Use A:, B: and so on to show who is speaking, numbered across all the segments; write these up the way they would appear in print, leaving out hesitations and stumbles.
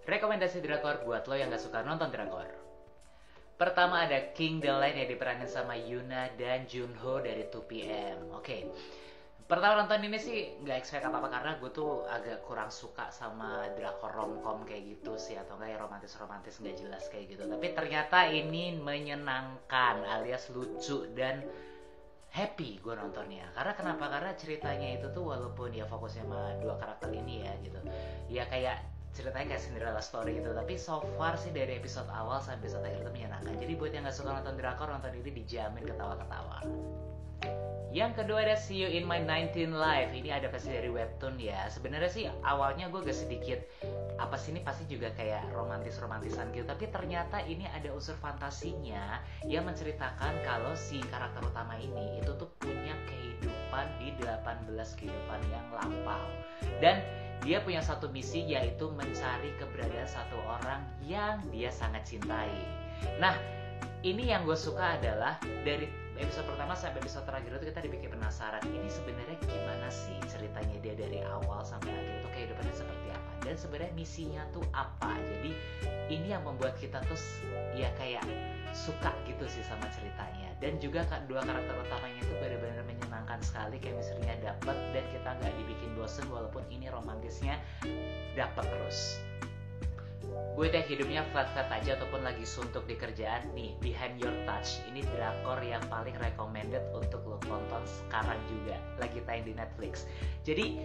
A: Rekomendasi drakor buat lo yang gak suka nonton drakor. Pertama ada King the Light yang diperanin sama Yoona dan Junho dari 2PM. Oke. Pertama nonton ini sih nggak expect apa-apa karena gue tuh agak kurang suka sama drakor romcom kayak gitu sih, atau enggak ya romantis-romantis nggak jelas kayak gitu. Tapi ternyata ini menyenangkan alias lucu dan happy gue nontonnya. Karena kenapa? Karena ceritanya itu tuh walaupun ya fokusnya sama dua karakter ini ya gitu. Ya kayak ceritanya kayak Cinderella story gitu, tapi so far sih dari episode awal sampai episode akhir itu menyenangkan. Jadi buat yang nggak suka nonton drakor, nonton ini dijamin ketawa-ketawa. Yang kedua ada See You in My 19 Life. Ini adaptasi dari webtoon ya. Sebenarnya sih awalnya gue agak sedikit apa sih, ini pasti juga kayak romantisan gitu, tapi ternyata ini ada unsur fantasinya yang menceritakan kalau si karakter utama ini itu tuh punya kehidupan di 18 kehidupan yang lampau, dan dia punya satu misi yaitu mencari keberadaan satu orang yang dia sangat cintai. Nah, ini yang gue suka adalah dari episode pertama sampai episode terakhir itu kita dibikin penasaran, ini sebenarnya gimana sih ceritanya dia dari awal sampai akhir itu, kehidupannya seperti apa, dan sebenarnya misinya tuh apa. Jadi ini yang membuat kita tuh ya kayak suka gitu sih sama ceritanya. Dan juga dua karakter utamanya itu benar-benar menyenangkan sekali, chemistry-nya dapet dan kita nggak dibikin bosen walaupun ini romantisnya dapet terus. Gue deh hidupnya flat-flat aja ataupun lagi suntuk di kerjaan nih, Behind Your Touch ini drakor yang paling recommended untuk lo tonton sekarang juga, lagi tayang di Netflix. Jadi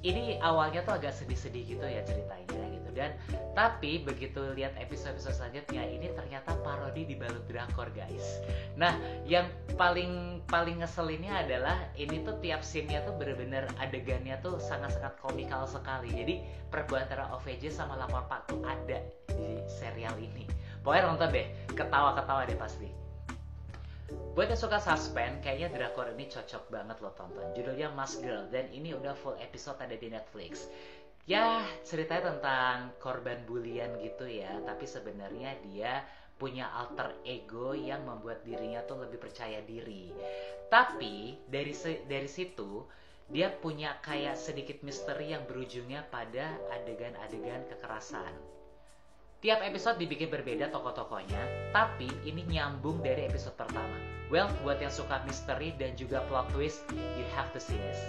A: ini awalnya tuh agak sedih-sedih gitu ya ceritanya gitu, dan tapi begitu lihat episode-episode selanjutnya ini ternyata parodi dibalut drakor guys. Nah, yang paling ngeselinnya adalah ini tuh tiap scene-nya tuh bener-bener adegannya tuh sangat-sangat komikal sekali. Jadi perbuatan antara OVJ sama Lapor Pak tuh ada di serial ini. Pokoknya nonton deh, ketawa-ketawa deh pasti. Buat yang suka suspense, kayaknya drakor ini cocok banget lo tonton. Judulnya Mask Girl, dan ini udah full episode ada di Netflix. Ya, ceritanya tentang korban bulian gitu ya, tapi sebenarnya dia punya alter ego yang membuat dirinya tuh lebih percaya diri. Tapi dari situ dia punya kayak sedikit misteri yang berujungnya pada adegan-adegan kekerasan. Tiap episode dibikin berbeda tokoh-tokohnya, tapi ini nyambung dari episode pertama. Well, buat yang suka misteri dan juga plot twist, you have to see this.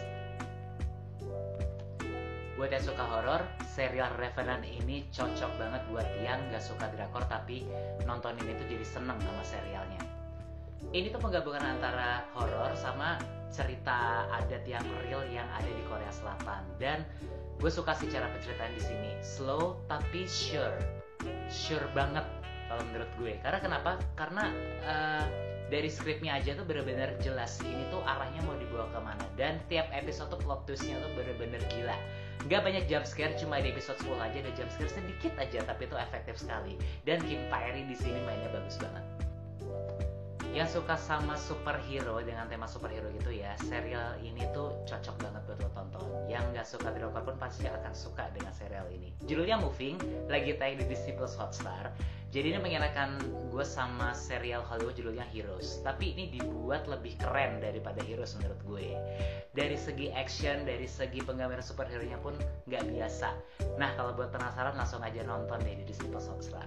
A: Buat yang suka horor, serial Revenant ini cocok banget buat yang gak suka drakor tapi nontonin itu jadi seneng sama serialnya. Ini tuh penggabungan antara horor sama cerita adat yang real yang ada di Korea Selatan, dan gue suka sih cara penceritaan di sini, slow tapi sure banget kalau menurut gue. Karena kenapa? Karena dari skripnya aja tuh bener-bener jelas ini tuh arahnya mau dibawa kemana, dan tiap episode tuh plot twistnya tuh bener-bener gila. Gak banyak jump scare, cuma di episode 10 aja ada jump scare sedikit aja, tapi itu efektif sekali. Dan Kim Tae-ri di sini mainnya bagus banget. Yang suka sama superhero dengan tema superhero gitu ya, serial ini tuh cocok banget buat lo tonton. Yang gak suka drakor pun pasti akan suka dengan serial ini. Judulnya Moving, lagi tayang di Disney Plus Hotstar. Jadi ini mengenakan gue sama serial Hollywood judulnya Heroes, tapi ini dibuat lebih keren daripada Heroes menurut gue. Dari segi action, dari segi penggambaran superhero-nya pun gak biasa. Nah, kalau buat penasaran langsung aja nonton deh di Disney Plus Hotstar.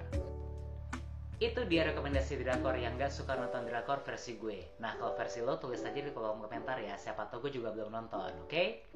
A: Itu dia rekomendasi drakor yang gak suka nonton drakor versi gue. Nah, kalau versi lo tulis aja di kolom komentar ya, siapa tau gue juga belum nonton, oke?